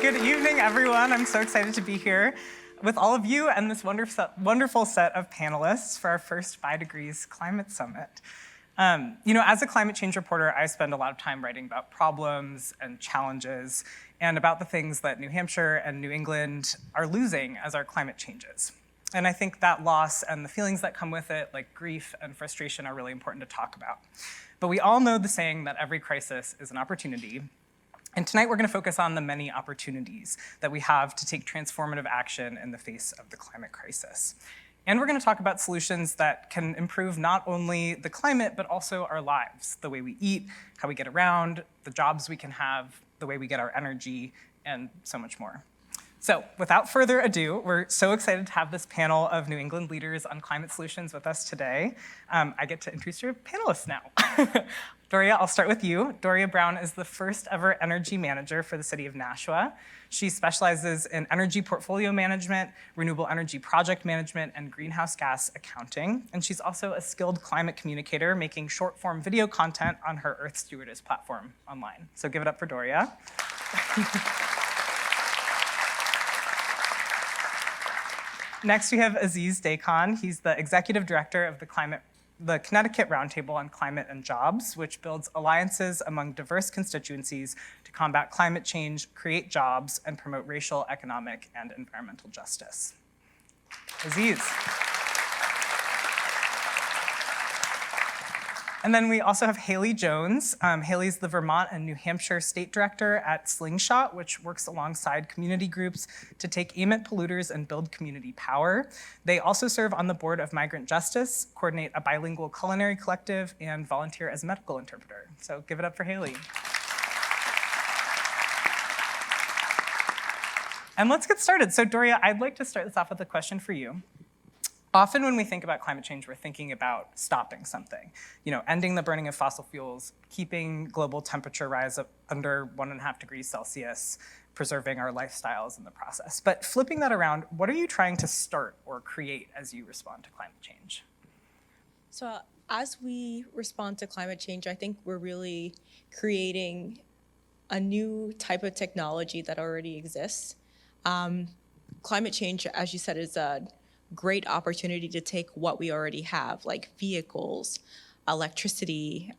Good evening, everyone. I'm so excited to be here with all of you and this wonderful set of panelists for our first 5 Degrees Climate Summit. As a climate change reporter, I spend a lot of time writing about problems and challenges and about the things that New Hampshire and New England are losing as our climate changes. And I think that loss and the feelings that come with it, like grief and frustration, are really important to talk about. But we all know the saying that every crisis is an opportunity. And tonight we're going to focus on the many opportunities that we have to take transformative action in the face of the climate crisis. And we're going to talk about solutions that can improve not only the climate, but also our lives, the way we eat, how we get around, the jobs we can have, the way we get our energy, and so much more. So without further ado, we're so excited to have this panel of New England leaders on climate solutions with us today. I get to introduce your panelists now. Doria, I'll start with you. Doria Brown is the first ever energy manager for the city of Nashua. She specializes in energy portfolio management, renewable energy project management, and greenhouse gas accounting. And she's also a skilled climate communicator, making short form video content on her Earth Stewardess platform online. So give it up for Doria. Next, we have Aziz Dakan. He's the executive director of the Connecticut Roundtable on Climate and Jobs, which builds alliances among diverse constituencies to combat climate change, create jobs, and promote racial, economic, and environmental justice. Aziz. And then we also have Haley Jones. Haley's the Vermont and New Hampshire State Director at Slingshot, which works alongside community groups to take aim at polluters and build community power. They also serve on the board of Migrant Justice, coordinate a bilingual culinary collective, and volunteer as a medical interpreter. So give it up for Haley. And let's get started. So Doria, I'd like to start this off with a question for you. Often when we think about climate change, we're thinking about stopping something, ending the burning of fossil fuels, keeping global temperature rise up under 1.5 degrees Celsius, preserving our lifestyles in the process. But flipping that around, what are you trying to start or create as you respond to climate change? So as we respond to climate change, I think we're really creating a new type of technology that already exists. Climate change, as you said, is a great opportunity to take what we already have, like vehicles, electricity,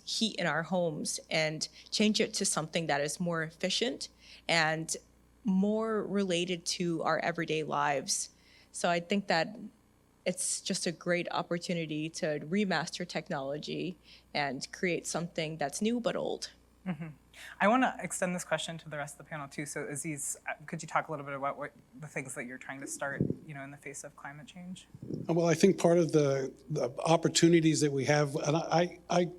heat in our homes, and change it to something that is more efficient and more related to our everyday lives. So I think that it's just a great opportunity to remaster technology and create something that's new but old. Mm-hmm. I want to extend this question to the rest of the panel too. So Aziz, could you talk a little bit about what the things that you're trying to start, in the face of climate change? Well, I think part of the opportunities that we have, and I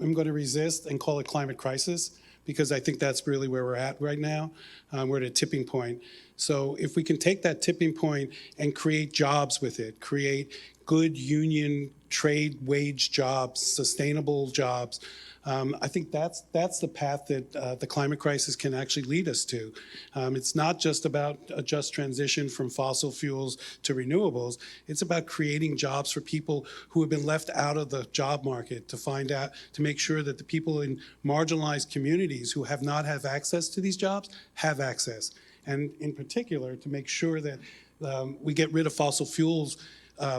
am going to resist and call it climate crisis, because I think that's really where we're at right now. We're at a tipping point. So if we can take that tipping point and create jobs with it, create good union trade wage jobs, sustainable jobs, I think that's the path that the climate crisis can actually lead us to. It's not just about a just transition from fossil fuels to renewables. It's about creating jobs for people who have been left out of the job market, to make sure that the people in marginalized communities who have not had access to these jobs have access. And in particular, to make sure that we get rid of fossil fuels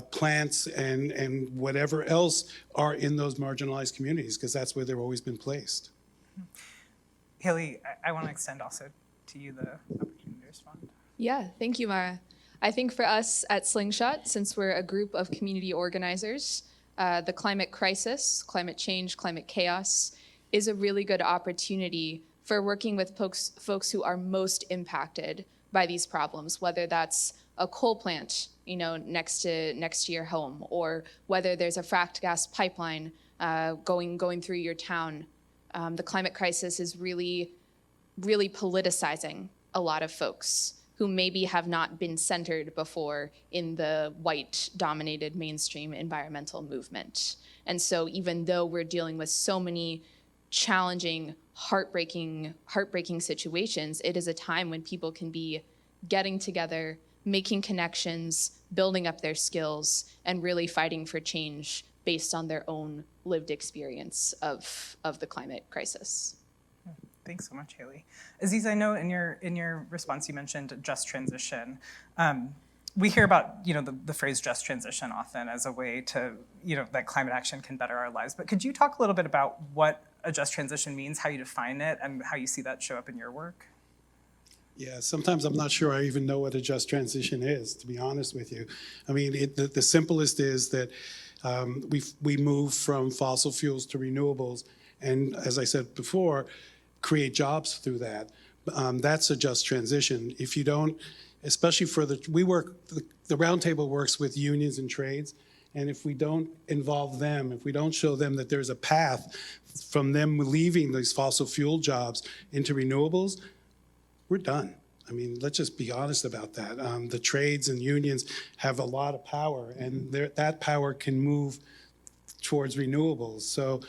plants and whatever else are in those marginalized communities, because that's where they've always been placed. Haley, I want to extend also to you the opportunity to respond. Yeah, thank you, Mara. I think for us at Slingshot, since we're a group of community organizers, the climate crisis, climate change, climate chaos is a really good opportunity for working with folks who are most impacted by these problems, whether that's a coal plant, next to your home, or whether there's a fracked gas pipeline going through your town. The climate crisis is really, really politicizing a lot of folks who maybe have not been centered before in the white-dominated mainstream environmental movement. And so even though we're dealing with so many challenging, heartbreaking situations, it is a time when people can be getting together, making connections, building up their skills, and really fighting for change based on their own lived experience of the climate crisis. Thanks so much, Haley. Aziz, I know in your response you mentioned just transition. We hear about the phrase just transition often as a way to that climate action can better our lives. But could you talk a little bit about what a just transition means, how you define it, and how you see that show up in your work? Yeah, sometimes I'm not sure I even know what a just transition is, to be honest with you. I mean, the simplest is that we move from fossil fuels to renewables, and as I said before, create jobs through that. That's a just transition. If you don't, especially for the roundtable works with unions and trades, and if we don't involve them, if we don't show them that there's a path from them leaving these fossil fuel jobs into renewables, we're done. I mean, let's just be honest about that. The trades and unions have a lot of power, and that power can move towards renewables. So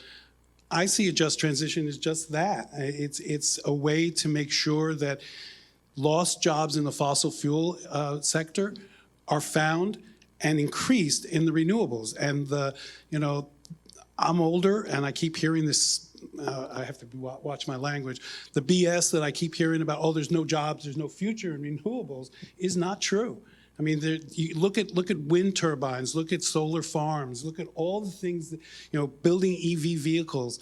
I see a just transition as just that. It's a way to make sure that lost jobs in the fossil fuel sector are found and increased in the renewables. And I'm older, and I keep hearing this. I have to watch my language. The BS that I keep hearing about, there's no jobs, there's no future in renewables, is not true. I mean, you look at wind turbines, look at solar farms, look at all the things that, building EV vehicles.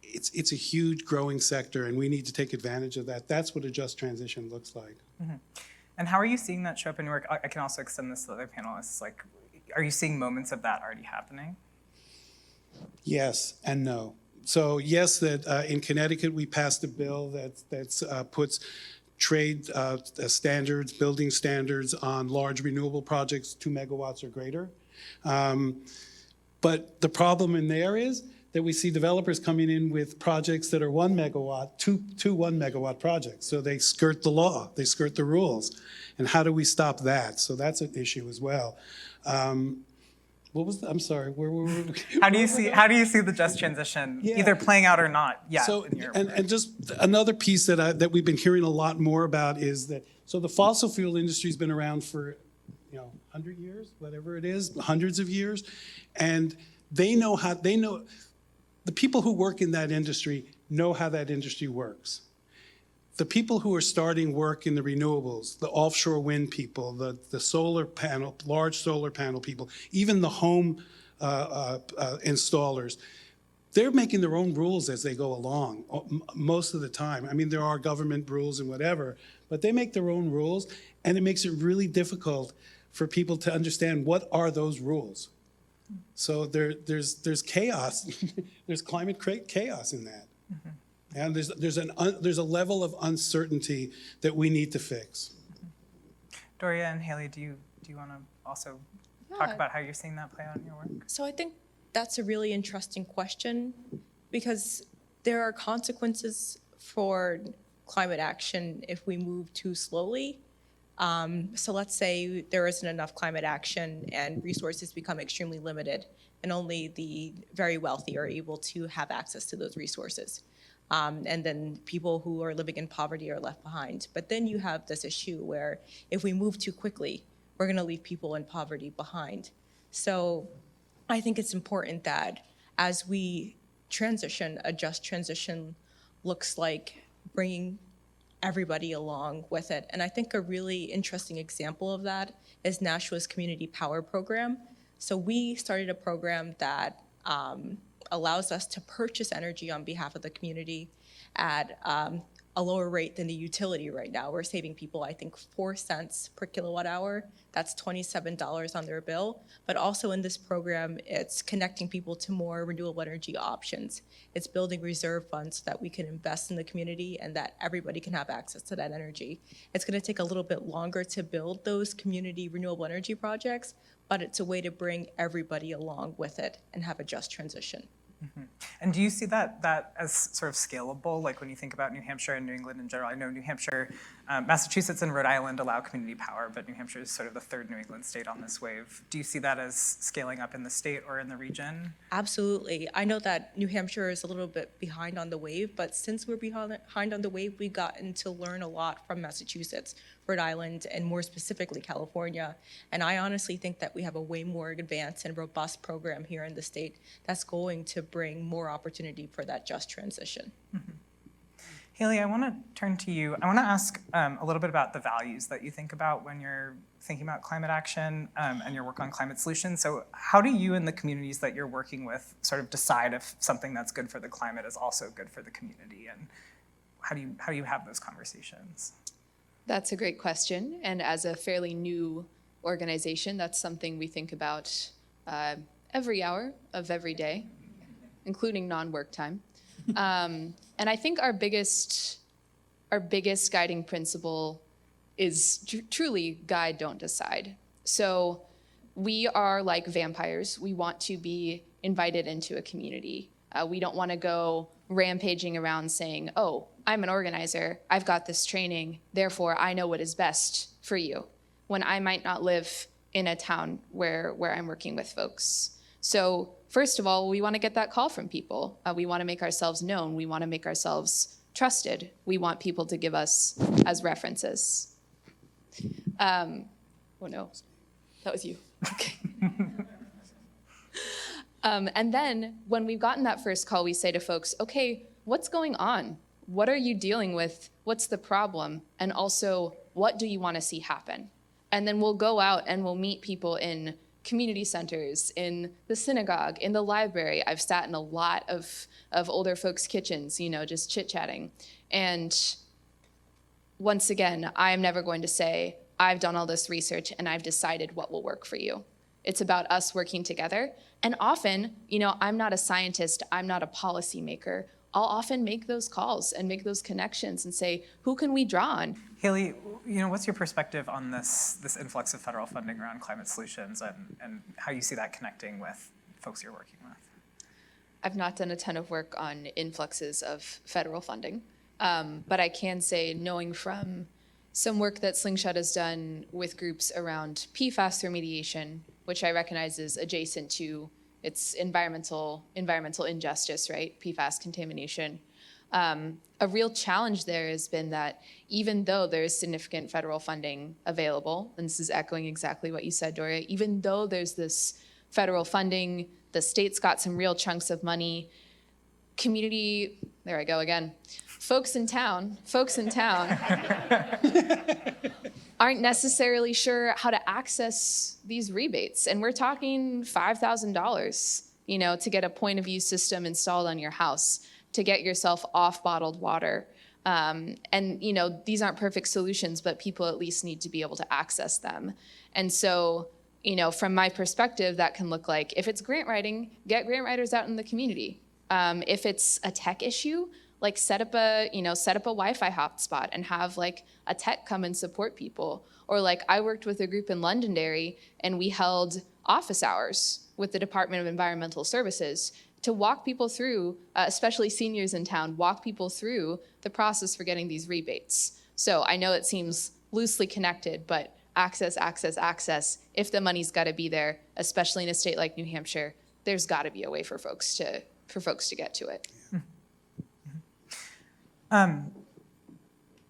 It's a huge growing sector, and we need to take advantage of that. That's what a just transition looks like. Mm-hmm. And how are you seeing that show up in your work? I can also extend this to the other panelists. Like, are you seeing moments of that already happening? Yes and no. So yes, that in Connecticut we passed a bill that puts trade standards, building standards on large renewable projects 2 megawatts or greater. But the problem in there is that we see developers coming in with projects that are 1 megawatt, two 1 megawatt projects. So they skirt the law, they skirt the rules. And how do we stop that? So that's an issue as well. I'm sorry, where were we? How do you see the just transition either playing out or not yet? So, in your and just another piece that we've been hearing a lot more about is that, so the fossil fuel industry's been around for 100 years, whatever it is, hundreds of years, and the people who work in that industry know how that industry works. The people who are starting work in the renewables, the offshore wind people, the solar panel, large solar panel people, even the home installers, they're making their own rules as they go along most of the time. I mean, there are government rules and whatever, but they make their own rules, and it makes it really difficult for people to understand what are those rules. So there's chaos, there's climate chaos in that. Mm-hmm. And there's a level of uncertainty that we need to fix. Doria and Haley, do you want to also talk about how you're seeing that play out in your work? So I think that's a really interesting question, because there are consequences for climate action if we move too slowly. So let's say there isn't enough climate action and resources become extremely limited, and only the very wealthy are able to have access to those resources. And then people who are living in poverty are left behind. But then you have this issue where if we move too quickly, we're going to leave people in poverty behind. So I think it's important that as we transition, a just transition looks like bringing everybody along with it. And I think a really interesting example of that is Nashua's Community Power Program. So we started a program that allows us to purchase energy on behalf of the community at a lower rate than the utility right now. We're saving people, I think, 4 cents per kilowatt hour. That's $27 on their bill. But also in this program, it's connecting people to more renewable energy options. It's building reserve funds so that we can invest in the community and that everybody can have access to that energy. It's going to take a little bit longer to build those community renewable energy projects, but it's a way to bring everybody along with it and have a just transition. Mm-hmm. And do you see that as sort of scalable? Like when you think about New Hampshire and New England in general, I know New Hampshire, Massachusetts and Rhode Island allow community power, but New Hampshire is sort of the third New England state on this wave. Do you see that as scaling up in the state or in the region? Absolutely. I know that New Hampshire is a little bit behind on the wave, but since we're behind on the wave, we've gotten to learn a lot from Massachusetts, Rhode Island, and more specifically California. And I honestly think that we have a way more advanced and robust program here in the state that's going to bring more opportunity for that just transition. Mm-hmm. Haley, I want to turn to you. I want to ask a little bit about the values that you think about when you're thinking about climate action and your work on climate solutions. So how do you and the communities that you're working with sort of decide if something that's good for the climate is also good for the community? And how do you have those conversations? That's a great question. And as a fairly new organization, that's something we think about every hour of every day, including non-work time. And I think our biggest guiding principle is truly guide, don't decide. So we are like vampires. We want to be invited into a community. We don't want to go rampaging around saying, oh, I'm an organizer, I've got this training, therefore I know what is best for you, when I might not live in a town where I'm working with folks. So first of all, we want to get that call from people. We want to make ourselves known. We want to make ourselves trusted. We want people to give us as references. Oh no, that was you. Okay. And then when we've gotten that first call, we say to folks, okay, what's going on? What are you dealing with? What's the problem? And also, what do you want to see happen? And then we'll go out and we'll meet people in community centers, in the synagogue, in the library. I've sat in a lot of older folks' kitchens, just chit-chatting. And once again, I am never going to say, I've done all this research and I've decided what will work for you. It's about us working together. And often, I'm not a scientist, I'm not a policymaker. I'll often make those calls and make those connections and say, who can we draw on? Haley, what's your perspective on this influx of federal funding around climate solutions and how you see that connecting with folks you're working with? I've not done a ton of work on influxes of federal funding, but I can say, knowing from some work that Slingshot has done with groups around PFAS remediation, which I recognize is adjacent to its environmental injustice, right? PFAS contamination. A real challenge there has been that even though there is significant federal funding available, and this is echoing exactly what you said, Doria, even though there's this federal funding, the state's got some real chunks of money, there I go again, folks in town aren't necessarily sure how to access these rebates. And we're talking $5,000, to get a point of use system installed on your house, to get yourself off bottled water. And these aren't perfect solutions, but people at least need to be able to access them. And so, from my perspective, that can look like, if it's grant writing, get grant writers out in the community. If it's a tech issue, like set up a Wi-Fi hotspot and have like a tech come and support people. Or like I worked with a group in Londonderry and we held office hours with the Department of Environmental Services to walk people through, especially seniors in town, walk people through the process for getting these rebates. So I know it seems loosely connected, but access. If the money's got to be there, especially in a state like New Hampshire, there's got to be a way for folks to get to it.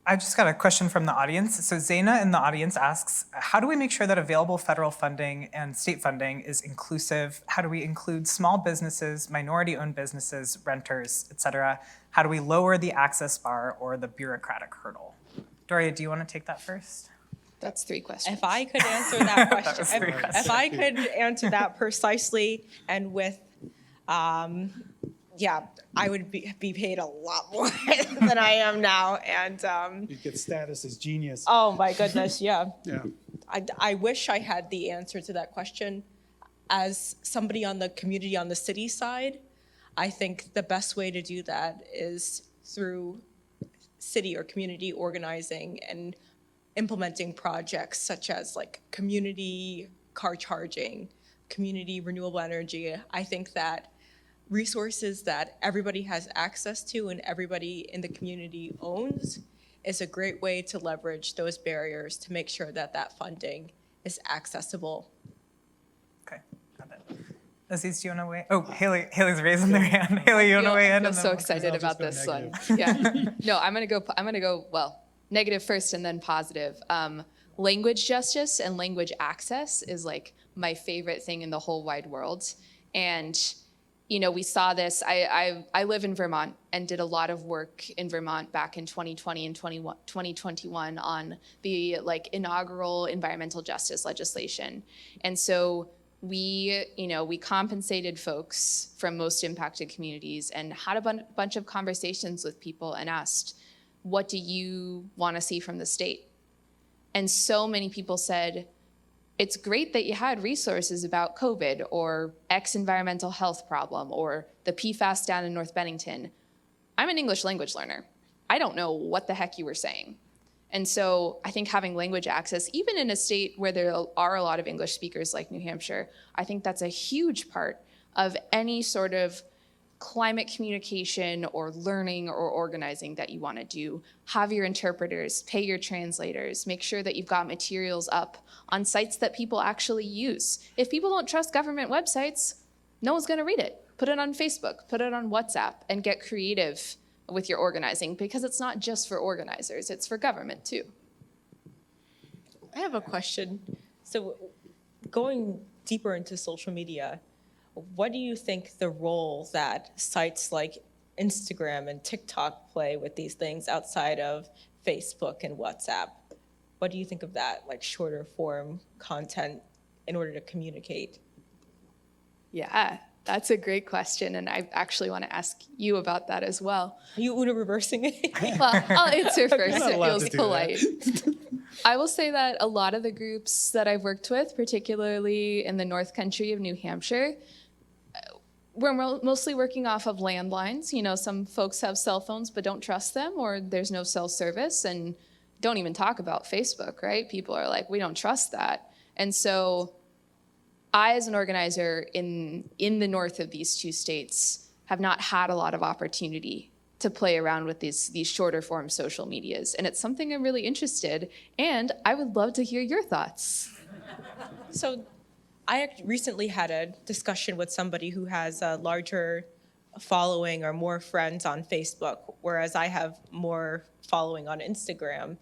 I just got a question from the audience. So Zaina in the audience asks, how do we make sure that available federal funding and state funding is inclusive? How do we include small businesses, minority-owned businesses, renters, et cetera? How do we lower the access bar or the bureaucratic hurdle? Doria, do you want to take that first? That's 3 questions. If I could answer that question, That was 3 questions. if I could answer that precisely and with, I would be paid a lot more than I am now, and You get status as genius. oh my goodness, yeah. Yeah. I wish I had the answer to that question. As somebody on the community on the city side, I think the best way to do that is through city or community organizing and implementing projects such as like community car charging, community renewable energy. I think that resources that everybody has access to and everybody in the community owns is a great way to leverage those barriers to make sure that that funding is accessible. Okay, got it. Aziz, do you want to weigh? Oh, Haley's raising their hand. Haley, you want to weigh in? I'm And so then excited I'll about just this go one. Yeah. No, I'm gonna go, well, negative first and then positive. Language justice and language access is like my favorite thing in the whole wide world. And, we saw this. I live in Vermont and did a lot of work in Vermont back in 2020 and 2021 on the inaugural environmental justice legislation. And so we compensated folks from most impacted communities and had a bunch of conversations with people and asked, what do you want to see from the state? And so many people said, it's great that you had resources about COVID or X environmental health problem or the PFAS down in North Bennington. I'm an English language learner. I don't know what the heck you were saying. And so I think having language access, even in a state where there are a lot of English speakers like New Hampshire, I think that's a huge part of any sort of climate communication or learning or organizing that you want to do. Have your interpreters, pay your translators, make sure that you've got materials up on sites that people actually use. If people don't trust government websites, no one's going to read it. Put it on Facebook, put it on WhatsApp, and get creative with your organizing, because it's not just for organizers, it's for government too. I have a question. So going deeper into social media, what do you think the role that sites like Instagram and TikTok play with these things outside of Facebook and WhatsApp? What do you think of that, shorter form content in order to communicate? Yeah, that's a great question, and I actually want to ask you about that as well. Are you Una reversing it? Well, I'll answer first. not It allowed feels to do polite. I will say that a lot of the groups that I've worked with, particularly in the North Country of New Hampshire, we're mostly working off of landlines. Some folks have cell phones but don't trust them, or there's no cell service, and don't even talk about Facebook, right? People are like, we don't trust that. And so I, as an organizer in the north of these two states, have not had a lot of opportunity to play around with these shorter form social medias. And it's something I'm really interested, and I would love to hear your thoughts. So I recently had a discussion with somebody who has a larger following or more friends on Facebook, whereas I have more following on Instagram.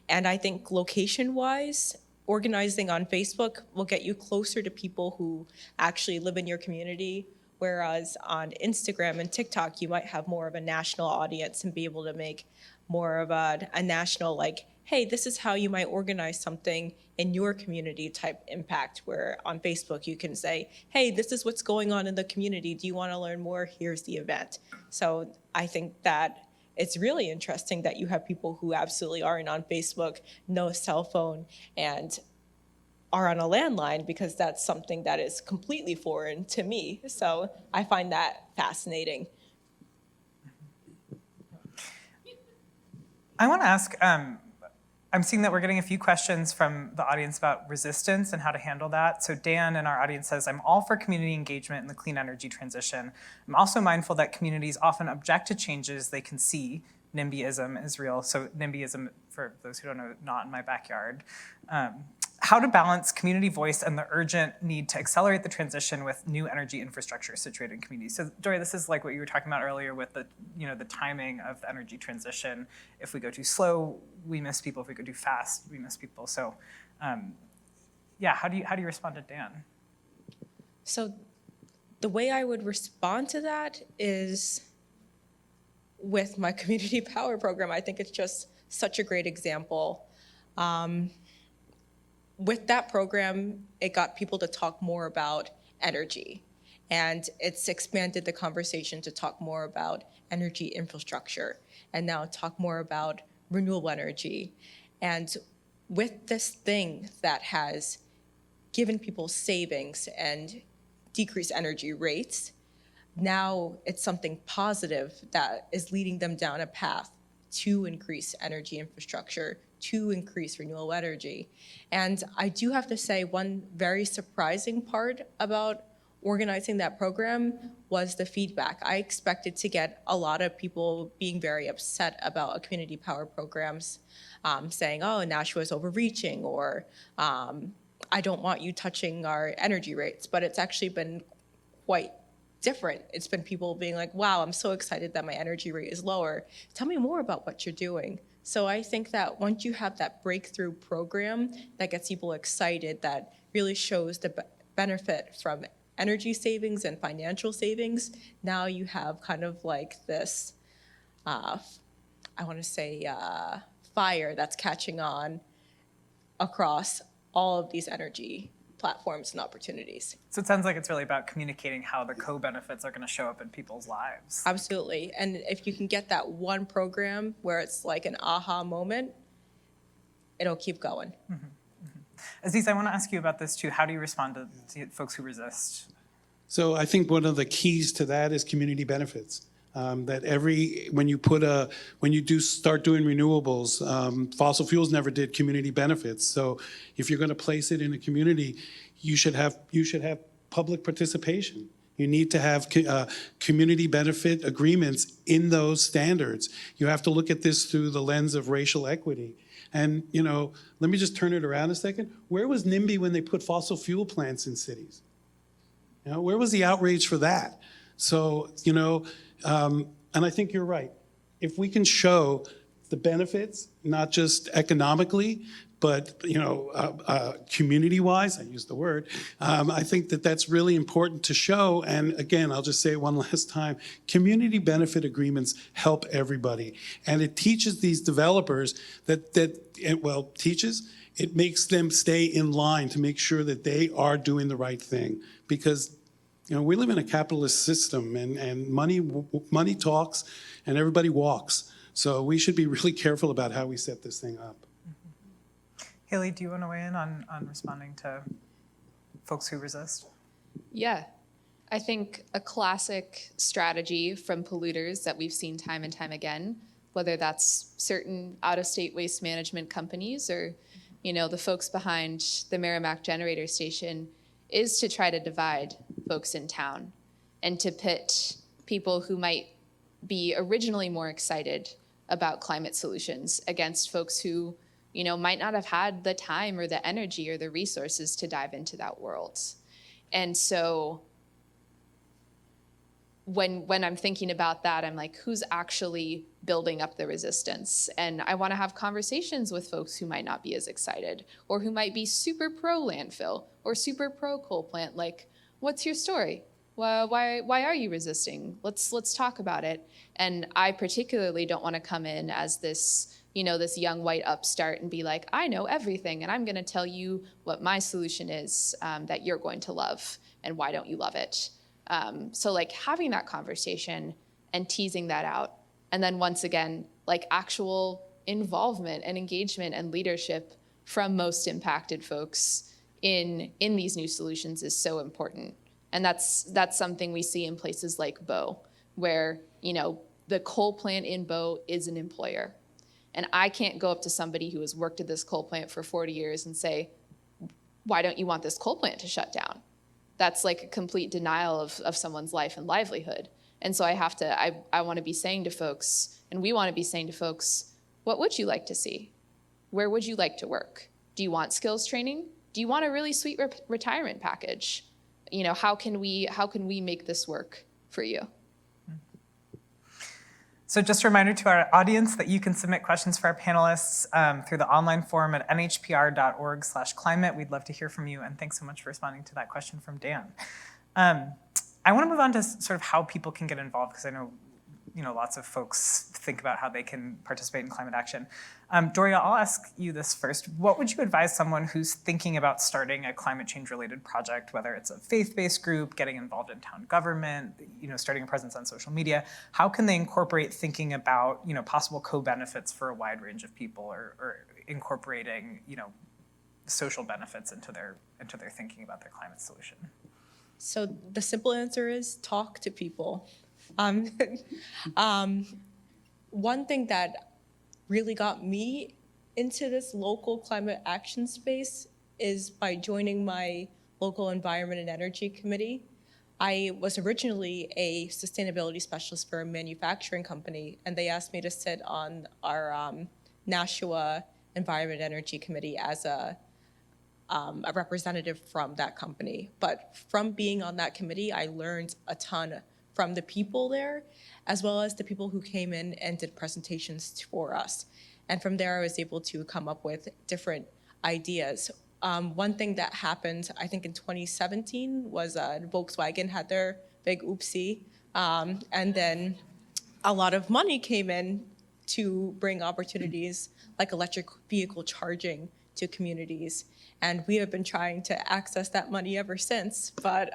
And I think location-wise, organizing on Facebook will get you closer to people who actually live in your community, whereas on Instagram and TikTok, you might have more of a national audience and be able to make more of a national, hey, this is how you might organize something in your community type impact, where on Facebook you can say, hey, this is what's going on in the community. Do you want to learn more? Here's the event. So I think that it's really interesting that you have people who absolutely aren't on Facebook, no cell phone, and are on a landline, because that's something that is completely foreign to me. So I find that fascinating. I want to ask, I'm seeing that we're getting a few questions from the audience about resistance and how to handle that. So Dan in our audience says, I'm all for community engagement in the clean energy transition. I'm also mindful that communities often object to changes they can see. NIMBYism is real. So NIMBYism, for those who don't know, not in my backyard. How to balance community voice and the urgent need to accelerate the transition with new energy infrastructure situated in communities. So Dory, this is like what you were talking about earlier with the timing of the energy transition. If we go too slow, we miss people. If we go too fast, we miss people. So how do you respond to Dan? So the way I would respond to that is with my community power program. I think it's just such a great example. With that program, it got people to talk more about energy, and it's expanded the conversation to talk more about energy infrastructure, and now talk more about renewable energy. And with this thing that has given people savings and decreased energy rates, now it's something positive that is leading them down a path to increase energy infrastructure, to increase renewable energy. And I do have to say, one very surprising part about organizing that program was the feedback. I expected to get a lot of people being very upset about community power programs, saying, oh, Nashua is overreaching, or I don't want you touching our energy rates. But it's actually been quite different. It's been people being like, wow, I'm so excited that my energy rate is lower. Tell me more about what you're doing. So I think that once you have that breakthrough program that gets people excited, that really shows the benefit from energy savings and financial savings, now you have kind of like this, I want to say, fire that's catching on across all of these energy platforms and opportunities. So it sounds like it's really about communicating how the co-benefits are going to show up in people's lives. Absolutely. And if you can get that one program where it's like an aha moment, it'll keep going. Aziz, I want to ask you about this too. How do you respond to folks who resist? So I think one of the keys to that is community benefits. When you do start doing renewables, fossil fuels never did community benefits. So if you're going to place it in a community, you should have public participation. You need to have community benefit agreements in those standards. You have to look at this through the lens of racial equity. And, let me just turn it around a second. Where was NIMBY when they put fossil fuel plants in cities? Where was the outrage for that? So, and I think you're right. If we can show the benefits, not just economically, but community-wise, I use the word, I think that that's really important to show. And again, I'll just say it one last time, community benefit agreements help everybody. And it teaches these developers it makes them stay in line to make sure that they are doing the right thing. Because we live in a capitalist system, and money talks and everybody walks. So we should be really careful about how we set this thing up. Haley, do you want to weigh in on responding to folks who resist? Yeah. I think a classic strategy from polluters that we've seen time and time again, whether that's certain out-of-state waste management companies or, the folks behind the Merrimack generator station, is to try to divide folks in town and to pit people who might be originally more excited about climate solutions against folks who, might not have had the time or the energy or the resources to dive into that world. And so when I'm thinking about that, I'm like, who's actually building up the resistance? And I want to have conversations with folks who might not be as excited or who might be super pro landfill or super pro coal plant. Like, what's your story? Why are you resisting? Let's talk about it. And I particularly don't want to come in as this young white upstart and be like, I know everything and I'm going to tell you what my solution is that you're going to love and why don't you love it? So like having that conversation and teasing that out. And then once again, like actual involvement and engagement and leadership from most impacted folks in these new solutions is so important. And that's something we see in places like Bow, where, the coal plant in Bow is an employer. And I can't go up to somebody who has worked at this coal plant for 40 years and say, why don't you want this coal plant to shut down? That's like a complete denial of someone's life and livelihood. And so I want to be saying to folks, and we want to be saying to folks, what would you like to see? Where would you like to work? Do you want skills training? Do you want a really sweet retirement package? How can we make this work for you? So just a reminder to our audience that you can submit questions for our panelists through the online form at nhpr.org/climate. We'd love to hear from you, and thanks so much for responding to that question from Dan. I want to move on to sort of how people can get involved, because I know lots of folks think about how they can participate in climate action. Doria, I'll ask you this first. What would you advise someone who's thinking about starting a climate change related project, whether it's a faith-based group, getting involved in town government, starting a presence on social media? How can they incorporate thinking about possible co-benefits for a wide range of people, or incorporating social benefits into their thinking about their climate solution? So the simple answer is talk to people. One thing that really got me into this local climate action space is by joining my local environment and energy committee. I was originally a sustainability specialist for a manufacturing company, and they asked me to sit on our Nashua Environment and Energy Committee as a representative from that company. But from being on that committee, I learned a ton from the people there, as well as the people who came in and did presentations for us. And from there, I was able to come up with different ideas. one thing that happened, I think in 2017, was Volkswagen had their big oopsie. And then a lot of money came in to bring opportunities like electric vehicle charging to communities. And we have been trying to access that money ever since. But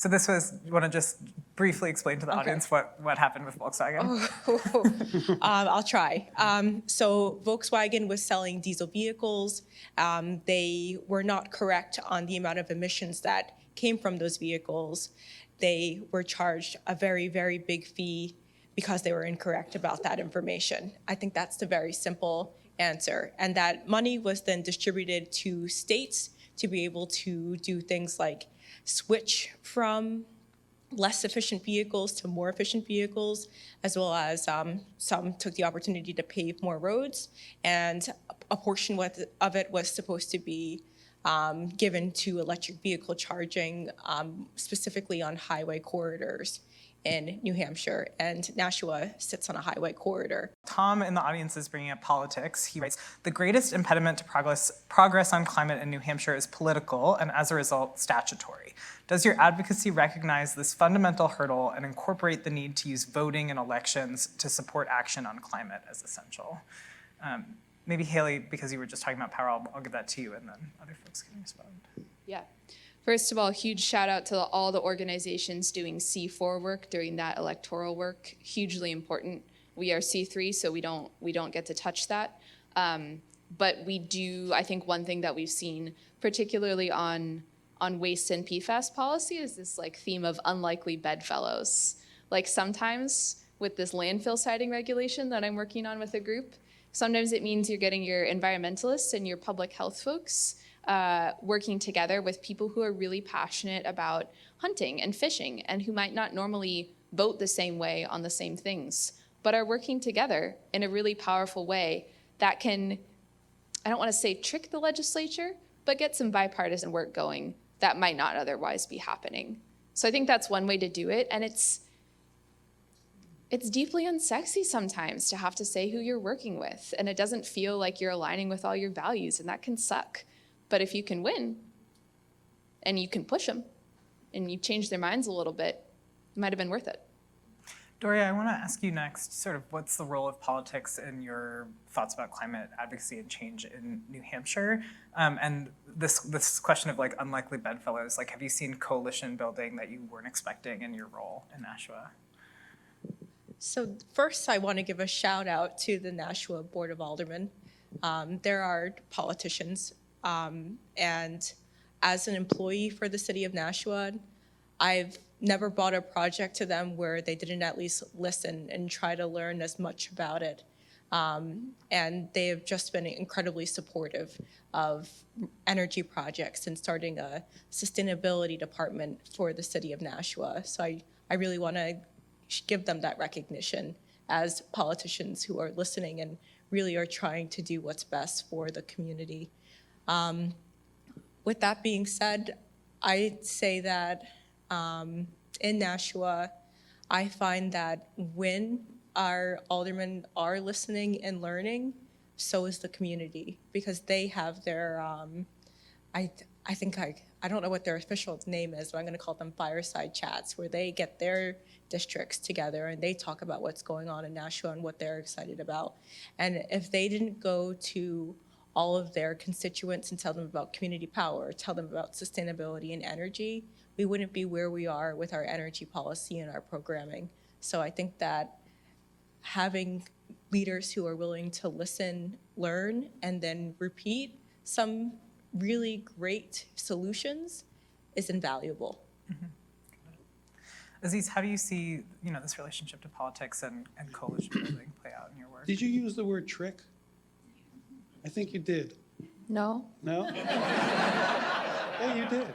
So this was, you want to just briefly explain to the audience what happened with Volkswagen? I'll try. So Volkswagen was selling diesel vehicles. They were not correct on the amount of emissions that came from those vehicles. They were charged a very, very big fee because they were incorrect about that information. I think that's the very simple answer. And that money was then distributed to states to be able to do things like switch from less efficient vehicles to more efficient vehicles, as well as some took the opportunity to pave more roads. And a portion of it was supposed to be given to electric vehicle charging, specifically on highway corridors in New Hampshire, and Nashua sits on a highway corridor. Tom in the audience is bringing up politics. He writes, the greatest impediment to progress on climate in New Hampshire is political and as a result, statutory. Does your advocacy recognize this fundamental hurdle and incorporate the need to use voting in elections to support action on climate as essential? Maybe Haley, because you were just talking about power, I'll give that to you and then other folks can respond. Yeah. First of all, huge shout out to all the organizations doing C4 work during that electoral work. Hugely important. We are C3, so we don't get to touch that. But we do, I think one thing that we've seen, particularly on waste and PFAS policy, is this like theme of unlikely bedfellows. Like sometimes with this landfill siting regulation that I'm working on with a group, sometimes it means you're getting your environmentalists and your public health folks working together with people who are really passionate about hunting and fishing and who might not normally vote the same way on the same things, but are working together in a really powerful way that can, I don't want to say trick the legislature, but get some bipartisan work going that might not otherwise be happening. So I think that's one way to do it, and it's deeply unsexy sometimes to have to say who you're working with, and it doesn't feel like you're aligning with all your values, and that can suck. But if you can win, and you can push them, and you change their minds a little bit, it might have been worth it. Doria, I want to ask you next, sort of what's the role of politics in your thoughts about climate advocacy and change in New Hampshire? And this question of like unlikely bedfellows, like have you seen coalition building that you weren't expecting in your role in Nashua? So first, I want to give a shout out to the Nashua Board of Aldermen. There are politicians, and as an employee for the city of Nashua, I've never brought a project to them where they didn't at least listen and try to learn as much about it. And they have just been incredibly supportive of energy projects and starting a sustainability department for the city of Nashua. So I really want to give them that recognition as politicians who are listening and really are trying to do what's best for the community. With that being said, I'd say that in Nashua, I find that when our aldermen are listening and learning, so is the community, because they have their, I don't know what their official name is, but I'm going to call them fireside chats, where they get their districts together and they talk about what's going on in Nashua and what they're excited about. And if they didn't go to all of their constituents and tell them about community power, tell them about sustainability and energy, we wouldn't be where we are with our energy policy and our programming. So I think that having leaders who are willing to listen, learn, and then repeat some really great solutions is invaluable. Mm-hmm. Aziz, how do you see this relationship to politics and coalition building play out in your work? Did you use the word trick? I think you did. No? No? Yeah, you did.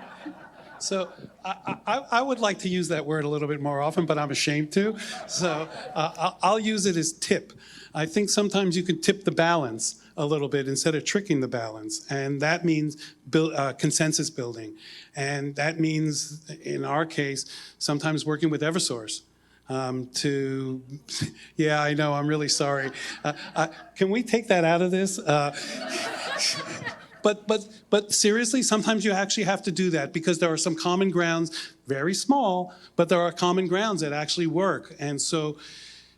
So I would like to use that word a little bit more often, but I'm ashamed to. So I'll use it as tip. I think sometimes you can tip the balance a little bit instead of tricking the balance. And that means consensus building. And that means, in our case, sometimes working with Eversource. Yeah, I know, I'm really sorry. Can we take that out of this? But seriously, sometimes you actually have to do that because there are some common grounds, very small, but there are common grounds that actually work. And so,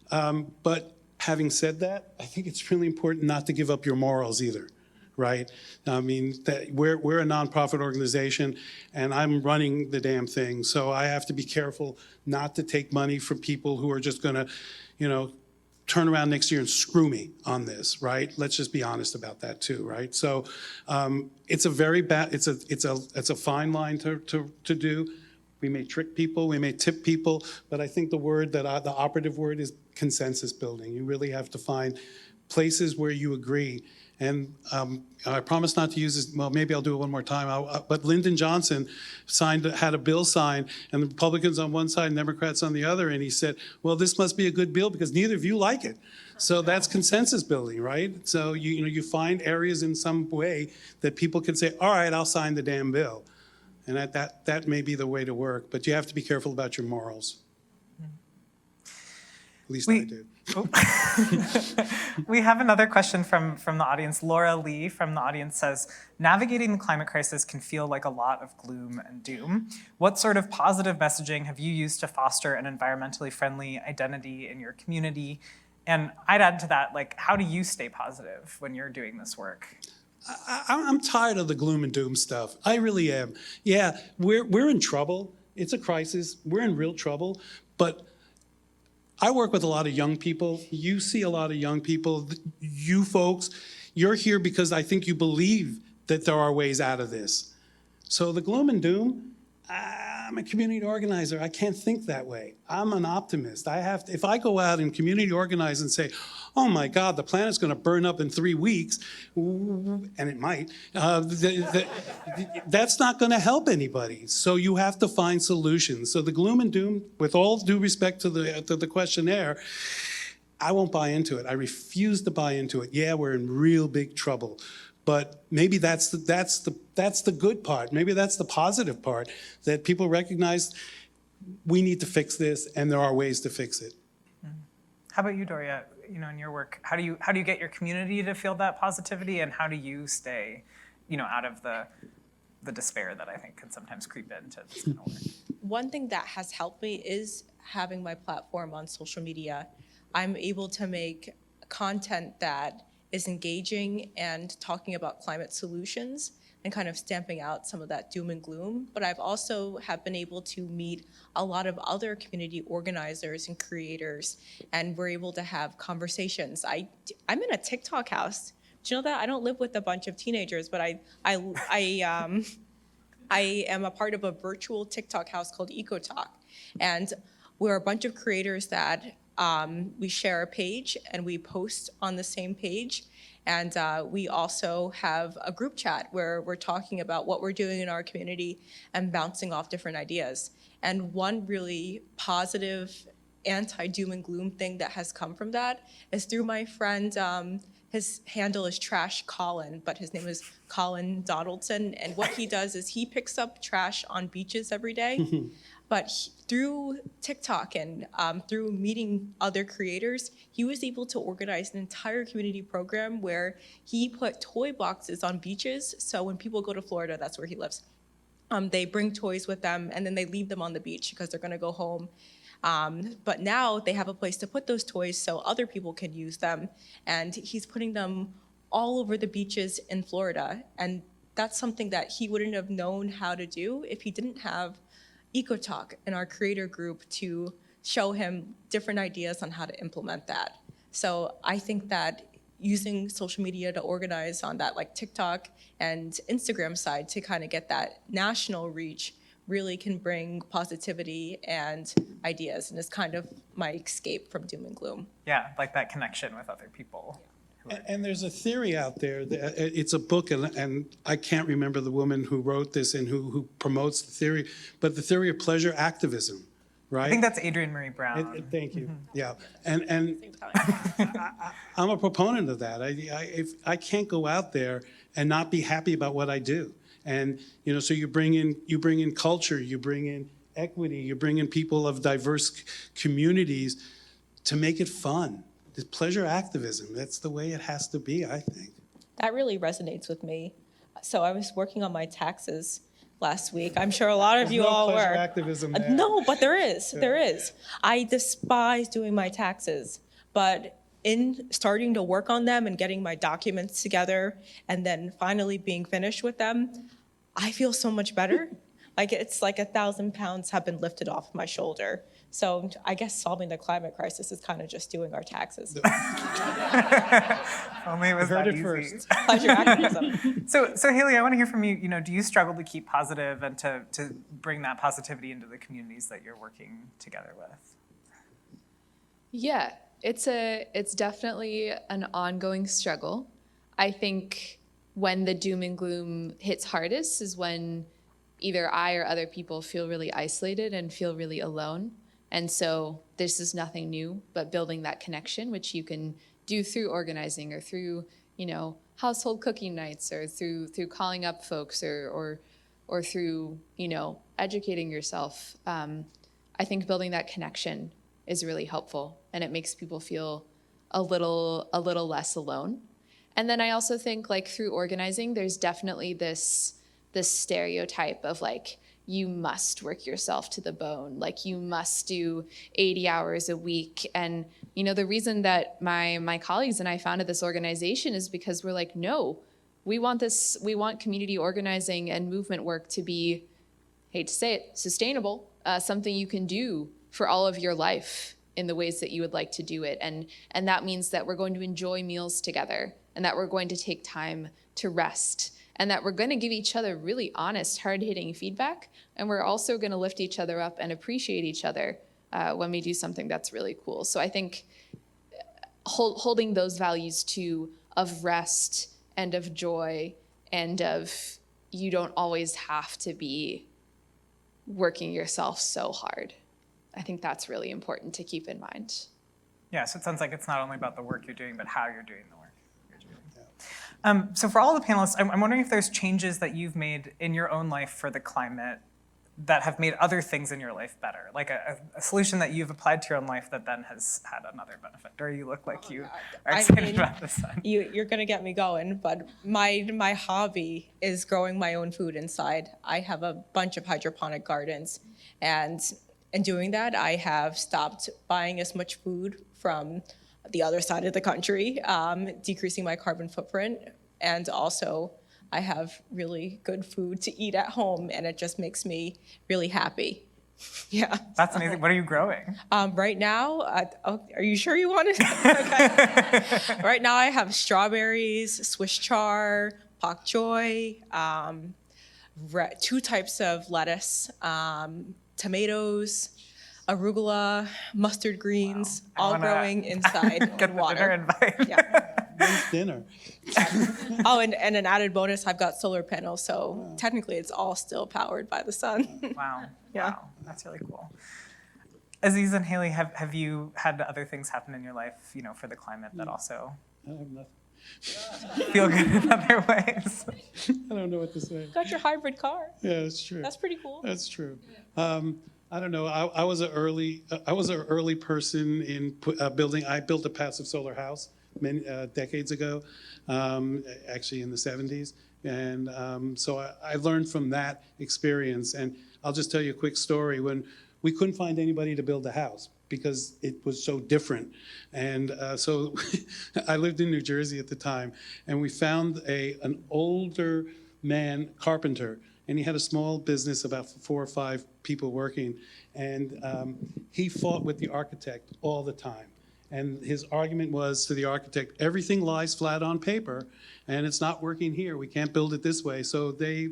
but having said that, I think it's really important not to give up your morals either, right? I mean, that we're a nonprofit organization, and I'm running the damn thing, so I have to be careful not to take money from people who are just going to, turn around next year and screw me on this, right? Let's just be honest about that too, right? So it's a very bad, it's a fine line to do. We may trick people, we may tip people, but I think the operative word is consensus building. You really have to find places where you agree. And I promise not to use this, well, maybe I'll do it one more time, but Lyndon Johnson had a bill signed, and the Republicans on one side and Democrats on the other, and he said, well, this must be a good bill because neither of you like it. So that's consensus building, right? So you find areas in some way that people can say, all right, I'll sign the damn bill. And that may be the way to work, but you have to be careful about your morals. At least I do. We have another question from the audience. Laura Lee from the audience says, navigating the climate crisis can feel like a lot of gloom and doom. What sort of positive messaging have you used to foster an environmentally friendly identity in your community? And I'd add to that, how do you stay positive when you're doing this work? I'm tired of the gloom and doom stuff. I really am. Yeah, we're in trouble. It's a crisis. We're in real trouble. But I work with a lot of young people. You see a lot of young people. You folks, you're here because I think you believe that there are ways out of this. So the gloom and doom, I'm a community organizer. I can't think that way. I'm an optimist. If I go out and community organize and say, oh my God, the planet's going to burn up in 3 weeks, and it might, that's not going to help anybody. So you have to find solutions. So the gloom and doom, with all due respect to the questionnaire, I won't buy into it. I refuse to buy into it. Yeah, we're in real big trouble. But maybe that's the good part. Maybe that's the positive part, that people recognize we need to fix this, and there are ways to fix it. How about you, Doria? In your work, how do you get your community to feel that positivity, and how do you stay, out of the despair that I think can sometimes creep into this kind of work? One thing that has helped me is having my platform on social media. I'm able to make content that is engaging and talking about climate solutions and kind of stamping out some of that doom and gloom. But I've also have been able to meet a lot of other community organizers and creators, and we're able to have conversations. I'm in a TikTok house. Do you know that? I don't live with a bunch of teenagers, but I am a part of a virtual TikTok house called EcoTalk. And we're a bunch of creators that we share a page and we post on the same page. And we also have a group chat where we're talking about what we're doing in our community and bouncing off different ideas. And one really positive anti-doom and gloom thing that has come from that is through my friend, his handle is Trash Colin, but his name is Colin Donaldson. And what he does is he picks up trash on beaches every day. But through TikTok and through meeting other creators, he was able to organize an entire community program where he put toy boxes on beaches. So when people go to Florida, that's where he lives. They bring toys with them and then they leave them on the beach because they're gonna go home. But now they have a place to put those toys so other people can use them. And he's putting them all over the beaches in Florida. And that's something that he wouldn't have known how to do if he didn't have EcoTalk in our creator group to show him different ideas on how to implement that. So I think that using social media to organize on that, like TikTok and Instagram side, to kind of get that national reach really can bring positivity and ideas, and is kind of my escape from doom and gloom. Yeah, like that connection with other people. And there's a theory out there, it's a book, and I can't remember the woman who wrote this and who promotes the theory, but the theory of pleasure activism, right? I think that's Adrienne Marie Brown. Thank you, yeah. And I'm a proponent of that. If I can't go out there and not be happy about what I do. And, so you bring in culture, you bring in equity, you bring in people of diverse communities to make it fun. It's pleasure activism. That's the way it has to be, I think. That really resonates with me. So I was working on my taxes last week. I'm sure a lot of you no all pleasure were. activism there. No, but there is. There is. I despise doing my taxes, but in starting to work on them and getting my documents together and then finally being finished with them, I feel so much better. Like it's like 1,000 pounds have been lifted off my shoulder. So I guess solving the climate crisis is kind of just doing our taxes. Only it was Heard that it easy. first. Pleasure activism. So Haley, I want to hear from you. Do you struggle to keep positive and to bring that positivity into the communities that you're working together with? Yeah, it's definitely an ongoing struggle. I think when the doom and gloom hits hardest is when either I or other people feel really isolated and feel really alone. And so this is nothing new, but building that connection, which you can do through organizing or through, household cooking nights or through calling up folks or through, educating yourself. I think building that connection is really helpful, and it makes people feel a little less alone. And then I also think through organizing, there's definitely this stereotype of you must work yourself to the bone, you must do 80 hours a week. And the reason that my colleagues and I founded this organization is because we're no, we want community organizing and movement work to be, hate to say it, sustainable, something you can do for all of your life in the ways that you would like to do it. And that means that we're going to enjoy meals together, and that we're going to take time to rest, and that we're going to give each other really honest, hard-hitting feedback, and we're also going to lift each other up and appreciate each other when we do something that's really cool. So I think holding those values of rest and of joy and of you don't always have to be working yourself so hard. I think that's really important to keep in mind. Yeah, so it sounds like it's not only about the work you're doing, but how you're doing the work you're doing. So for all the panelists, I'm wondering if there's changes that you've made in your own life for the climate that have made other things in your life better, like a solution that you've applied to your own life that then has had another benefit. Or you look like you are excited about this one. You're gonna get me going, but my hobby is growing my own food inside. I have a bunch of hydroponic gardens, and in doing that, I have stopped buying as much food from the other side of the country, decreasing my carbon footprint, and also I have really good food to eat at home, and it just makes me really happy. Yeah. That's amazing. What are you growing? Right now, are you sure you want it? Okay. Right now, I have strawberries, Swiss chard, pak choy, 2 types of lettuce, tomatoes, arugula, mustard greens, all growing inside Get the water. dinner invite. Yeah. When's dinner? Oh, and an added bonus, I've got solar panels, so technically it's all still powered by the sun. Wow. Yeah. Wow. That's really cool. Aziz and Haley, have you had other things happen in your life, for the climate that also I have nothing. feel good in other ways? I don't know what to say. Got your hybrid car. Yeah, it's true. That's pretty cool. That's true. I don't know. I was an early person in building. I built a passive solar house many decades ago, actually in the 70s, and so I learned from that experience. And I'll just tell you a quick story. When we couldn't find anybody to build a house because it was so different, and so I lived in New Jersey at the time, and we found an older man carpenter. And he had a small business, about 4 or 5 people working. And he fought with the architect all the time. And his argument was to the architect, everything lies flat on paper, and it's not working here. We can't build it this way. So they,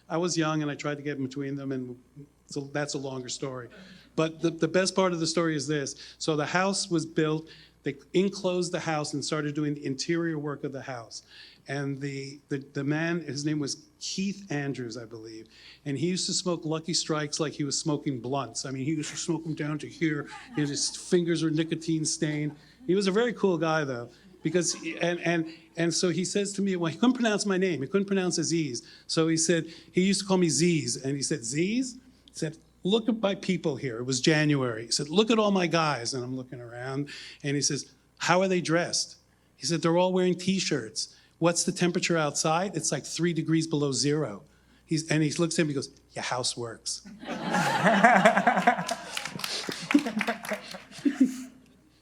I was young, and I tried to get in between them, and so that's a longer story. But the best part of the story is this. So the house was built. They enclosed the house and started doing the interior work of the house. And the man, his name was Keith Andrews, I believe. And he used to smoke Lucky Strikes like he was smoking blunts. I mean, he used to smoke them down to here, and his fingers were nicotine stained. He was a very cool guy, though, because, and so he says to me, well, he couldn't pronounce my name. He couldn't pronounce Aziz. So he said, he used to call me Ziz. And he said, Ziz? He said, look at my people here. It was January. He said, look at all my guys. And I'm looking around, and he says, how are they dressed? He said, they're all wearing T-shirts. what's the temperature outside? It's like 3 degrees below zero. He looks at me and goes, your house works.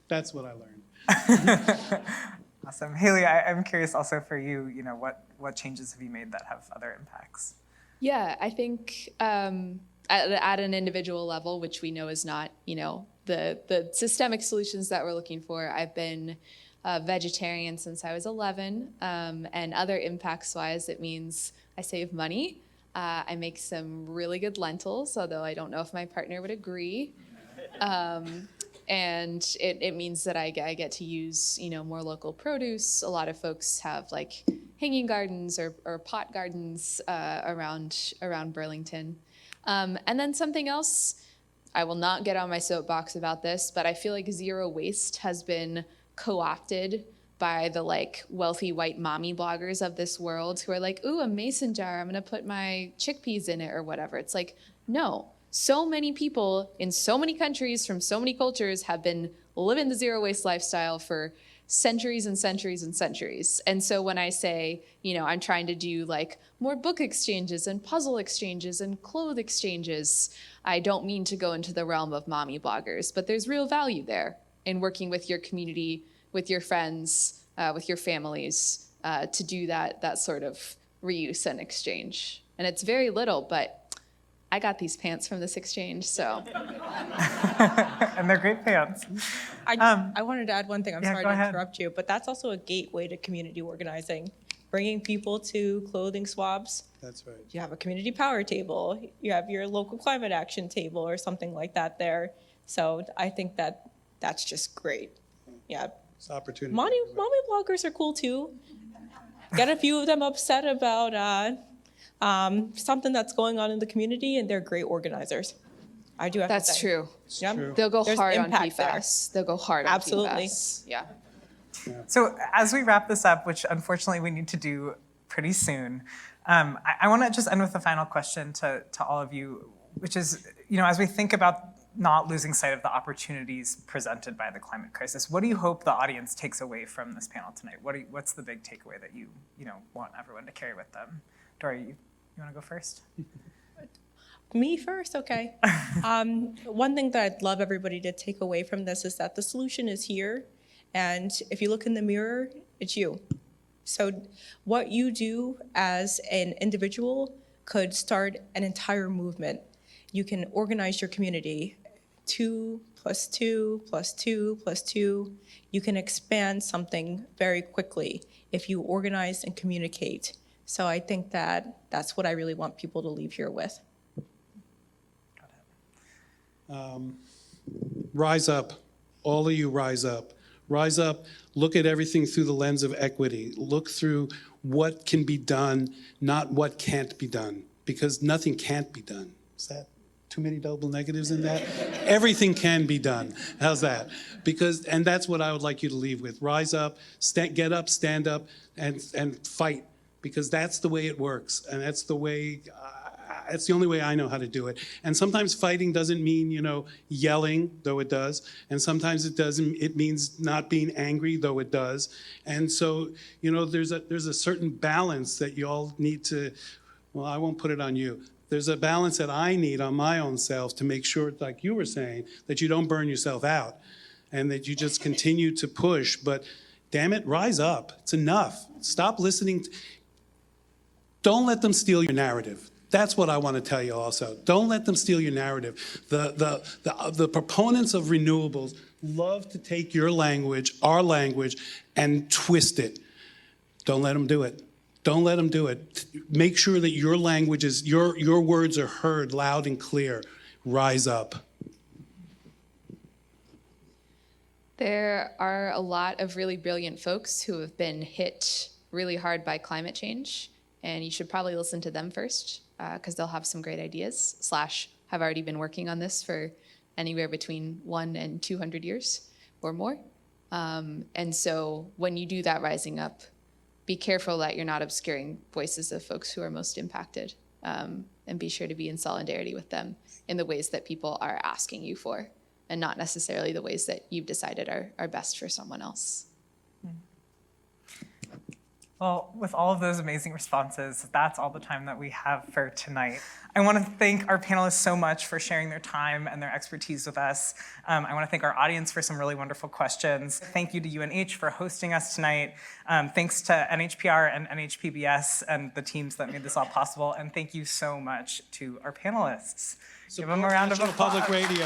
That's what I learned. Awesome. Haley, I'm curious also for you, what changes have you made that have other impacts? Yeah, I think at an individual level, which we know is not, the systemic solutions that we're looking for. I've been a vegetarian since I was 11, and other impacts-wise, it means I save money. I make some really good lentils, although I don't know if my partner would agree. And it means that I get to use, more local produce. A lot of folks have like hanging gardens or pot gardens around Burlington. And then something else, I will not get on my soapbox about this, but I feel like zero waste has been co-opted by the like wealthy white mommy bloggers of this world who are like, ooh, a mason jar, I'm gonna put my chickpeas in it or whatever. It's like, no. So many people in so many countries from so many cultures have been living the zero waste lifestyle for centuries and centuries and centuries. And so when I say, I'm trying to do like more book exchanges and puzzle exchanges and clothes exchanges, I don't mean to go into the realm of mommy bloggers, but there's real value there in working with your community, with your friends, with your families, to do that sort of reuse and exchange. And it's very little, but I got these pants from this exchange, so. And they're great pants. I wanted to add one thing. I'm Yeah, sorry go to ahead. interrupt you, but that's also a gateway to community organizing. Bringing people to clothing swabs. That's right. You have a community power table. You have your local climate action table or something like that there. So I think that's just great. Yeah. It's opportunity. Mommy bloggers are cool too. Get a few of them upset about something that's going on in the community, and they're great organizers. I do have to say. That's true. Yeah. true. They'll go There's hard on impact there. PFAS. They'll go hard on Absolutely. PFAS. Yeah. So as we wrap this up, which unfortunately we need to do pretty soon, I want to just end with a final question to all of you, which is, as we think about not losing sight of the opportunities presented by the climate crisis, what do you hope the audience takes away from this panel tonight? What's the big takeaway that you want everyone to carry with them? Dory, you want to go first? Me first, okay. One thing that I'd love everybody to take away from this is that the solution is here. And if you look in the mirror, it's you. So what you do as an individual could start an entire movement. You can organize your community. 2 + 2 + 2 + 2. You can expand something very quickly if you organize and communicate. So I think that's what I really want people to leave here with. Rise up. All of you rise up. Rise up, look at everything through the lens of equity. Look through what can be done, not what can't be done, because nothing can't be done. Is that too many double negatives in that? Everything can be done. How's that? And that's what I would like you to leave with. Rise up, get up, stand up, and fight, because that's the way it works, and that's the way. It's the only way I know how to do it. And sometimes fighting doesn't mean, yelling, though it does. And sometimes it means not being angry, though it does. And so, there's a certain balance that you all need to, well, I won't put it on you. There's a balance that I need on my own self to make sure, like you were saying, that you don't burn yourself out and that you just continue to push. But damn it, rise up. It's enough. Stop listening. Don't let them steal your narrative. That's what I want to tell you also. Don't let them steal your narrative. The proponents of renewables love to take your language, our language, and twist it. Don't let them do it. Don't let them do it. Make sure that your language is, your words are heard loud and clear. Rise up. There are a lot of really brilliant folks who have been hit really hard by climate change, and you should probably listen to them first, because they'll have some great ideas, / have already been working on this for anywhere between 1 and 200 years or more. And so when you do that rising up, be careful that you're not obscuring voices of folks who are most impacted, and be sure to be in solidarity with them in the ways that people are asking you for, and not necessarily the ways that you've decided are best for someone else. Well, with all of those amazing responses, that's all the time that we have for tonight. I want to thank our panelists so much for sharing their time and their expertise with us. I want to thank our audience for some really wonderful questions. Thank you to UNH for hosting us tonight. Thanks to NHPR and NHPBS and the teams that made this all possible. And thank you so much to our panelists. Give them a round of Hampshire applause. Public Radio.